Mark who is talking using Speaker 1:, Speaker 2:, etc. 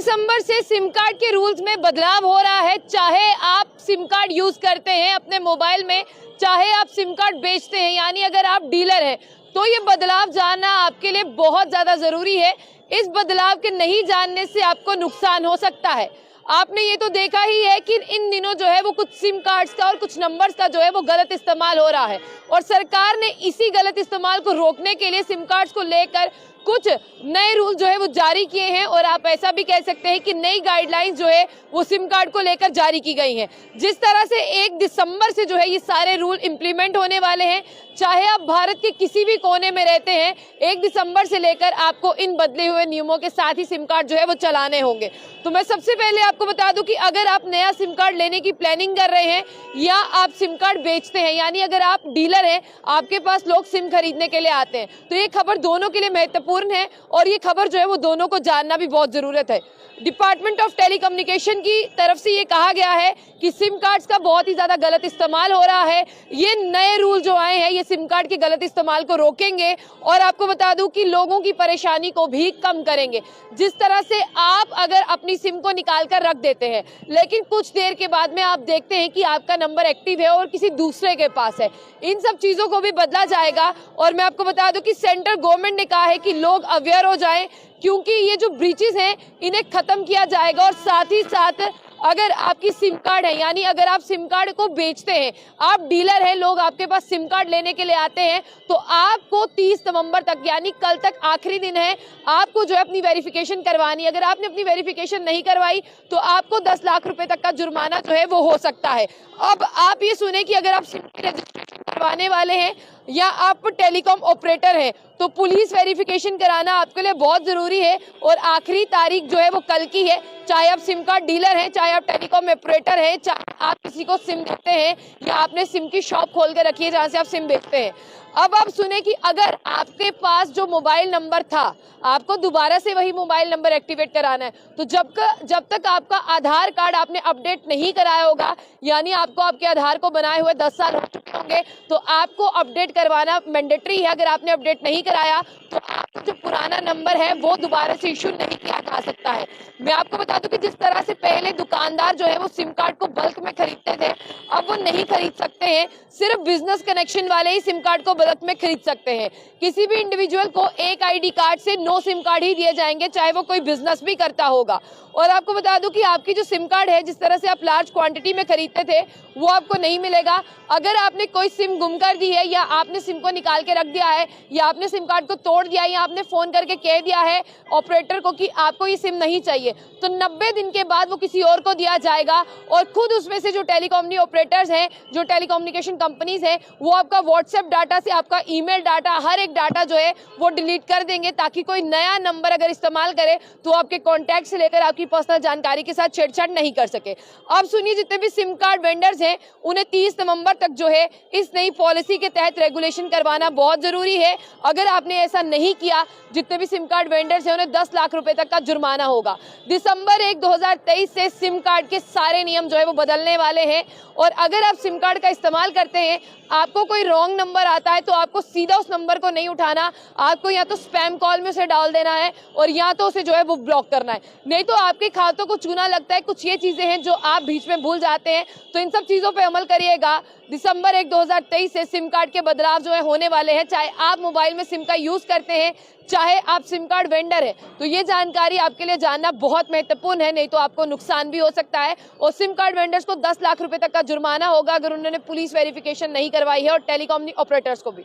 Speaker 1: दिसंबर से SIM card के rules में बदलाव हो रहा है। चाहे आप सिम कार्ड यूज करते हैं अपने मोबाइल में, चाहे आप सिम कार्ड बेचते हैं, यानी अगर आप डीलर हैं तो ये बदलाव जानना आपके लिए बहुत ज्यादा जरूरी है। इस बदलाव के नहीं जानने से आपको नुकसान हो सकता है। आपने ये तो देखा ही है कि इन दिनों जो है वो कुछ सिम कार्ड्स का और कुछ नंबर्स का जो है वो गलत इस्तेमाल हो रहा है, और सरकार ने इसी गलत इस्तेमाल को रोकने के लिए सिम कार्ड्स को लेकर कुछ नए रूल जो है वो जारी किए हैं। और आप ऐसा भी कह सकते हैं कि नई गाइडलाइंस जो है वो सिम कार्ड को लेकर जारी की गई हैं। जिस तरह से 1 दिसंबर से जो है ये सारे रूल इंप्लीमेंट होने वाले हैं, चाहे आप भारत के किसी भी कोने में रहते हैं, 1 दिसंबर से लेकर आपको इन बदले हुए नियमों के साथ ही सिम कार्ड जो है वो चलाने होंगे। तो मैं सबसे पहले आपको बता दूं कि अगर आप नया सिम कार्ड लेने की प्लानिंग कर रहे हैं या आप सिम कार्ड बेचते हैं, यानी अगर आप डीलर हैं, आपके पास लोग सिम खरीदने के लिए आते हैं, तो ये खबर दोनों के लिए महत्वपूर्ण है और ये खबर जो है वो दोनों को जानना भी बहुत जरूरत है। डिपार्टमेंट ऑफ टेलीकम्युनिकेशन की तरफ से ये कहा गया है कि सिम कार्ड्स का बहुत ही ज्यादा गलत इस्तेमाल हो रहा है। ये नए रूल जो आए हैं ये सिम कार्ड के गलत इस्तेमाल को रोकेंगे और आपको बता दूं कि लोगों की परेशानी को भी कम करेंगे। जिस तरह से आप अगर अपनी सिम को निकाल कर रख देते हैं, लेकिन कुछ देर के बाद में आप देखते हैं कि आपका नंबर एक्टिव है और किसी दूसरे के पास है, इन सब चीजों को भी बदला जाएगा। और मैं आपको बता दूं कि सेंट्रल गवर्नमेंट ने कहा है कि लोग अवेयर हो जाएं, क्योंकि ये जो ब्रीचेस हैं इन्हें खत्म किया जाएगा। और साथ ही साथ अगर आपकी सिम कार्ड है, यानी अगर आप सिम कार्ड को बेचते हैं, आप डीलर हैं, लोग आपके पास सिम कार्ड लेने के लिए आते हैं, तो आपको 30 नवंबर तक, यानी कल तक आखिरी दिन है, आपको जो है अपनी वेरिफिकेशन करवानी है। अगर आपने अपनी वेरिफिकेशन नहीं करवाई तो आपको 10 लाख रुपए तक का जुर्माना जो है वो हो सकता है। अब आप ये सुने कि अगर आप सिम की रजिस्ट्रेशन करवाने वाले हैं या आप टेलीकॉम ऑपरेटर हैं तो पुलिस वेरिफिकेशन कराना आपके लिए बहुत जरूरी है। और आखिरी तारीख जो है वो कल की है। चाहे आप सिम कार्ड डीलर हैं, चाहे आप टेलीकॉम ऑपरेटर हैं, चाहे आप किसी को सिम देते हैं या आपने सिम की शॉप खोल कर रखी है जहां से आप सिम बेचते हैं। अब आप सुने कि अगर आपके पास जो मोबाइल नंबर था, आपको दोबारा से वही मोबाइल नंबर एक्टिवेट कराना है, तो जब तक आपका आधार कार्ड आपने अपडेट नहीं कराया होगा, यानी आपको आपके आधार को बनाए हुए 10 साल हो चुके होंगे, तो आपको अपडेट करवाना मैंडेटरी है। अगर आपने अपडेट नहीं कराया तो आपका जो पुराना नंबर है वो दोबारा से इशू नहीं किया जा सकता है। मैं आपको बता दूं कि जिस तरह से पहले दुकानदार जो है वो सिम कार्ड को बल्क में खरीदते थे, अब वो नहीं खरीद सकते हैं। सिर्फ बिजनेस कनेक्शन वाले ही सिम कार्ड को बल्क में खरीद सकते हैं। किसी भी इंडिविजुअल को एक आईडी कार्ड से 9 सिम कार्ड ही दिए जाएंगे, चाहे वो कोई बिजनेस भी करता होगा। और आपको बता दूं कि आपकी जो सिम कार्ड है, जिस तरह से आप लार्ज क्वांटिटी में खरीदते थे, वो आपको नहीं मिलेगा। अगर आपने कोई सिम गुम कर दी है, या आपने सिम को निकाल के रख दिया है, या आपने सिम कार्ड को तोड़ दिया है, या आपने फोन करके कह दिया है ऑपरेटर को कि आपको ये सिम नहीं चाहिए, तो 90 दिन के बाद वो किसी और को दिया जाएगा। और खुद उसमें से जो टेलीकॉम ऑपरेटर्स हैं, जो टेलीकम्युनिकेशन कंपनीज हैं, वो आपका व्हाट्सएप डाटा से आपका ईमेल डाटा, हर एक डाटा जो है वो डिलीट कर देंगे, ताकि कोई नया नंबर अगर इस्तेमाल करे तो आपके कॉन्टैक्ट से लेकर आपकी पर्सनल जानकारी के साथ छेड़छाड़ नहीं कर सके। अब सुनिए, जितने भी सिम कार्ड वेंडर्स हैं उन्हें 30 नवंबर तक जो है इस नई पॉलिसी के तहत रेगुलेशन करवाना बहुत जरूरी है। अगर आपने ऐसा नहीं किया, जितने भी सिम कार्ड वेंडर्स हैं उन्हें 10 लाख रुपए तक का जुर्माना होगा। दिसंबर 1, 2023 से सिम कार्ड के सारे नियम जो है वो बदलने वाले हैं। और अगर आप सिम कार्ड का इस्तेमाल करते हैं, आपको कोई रॉन्ग नंबर आता है, तो आपको सीधा उस नंबर को नहीं उठाना, आपको या तो स्पैम कॉल में उसे डाल देना है और या तो उसे जो है वो ब्लॉक करना है। नहीं तो आपके खातों को चूना लगता है। कुछ ये चीजें हैं जो आप बीच में भूल जाते हैं, तो इन सब चीजों पे अमल करिएगा। दिसंबर 1, 2023 से सिम कार्ड के बदलाव जो है होने वाले हैं। चाहे आप मोबाइल में सिम का यूज करते हैं, चाहे आप सिम कार्ड वेंडर है, तो ये जानकारी आपके लिए जानना बहुत महत्वपूर्ण है, नहीं तो आपको नुकसान भी हो सकता है। और सिम कार्ड वेंडर्स को 10 लाख रुपए तक का जुर्माना होगा अगर उन्होंने पुलिस वेरिफिकेशन नहीं करवाई है, और टेलीकॉम ऑपरेटर्स को भी।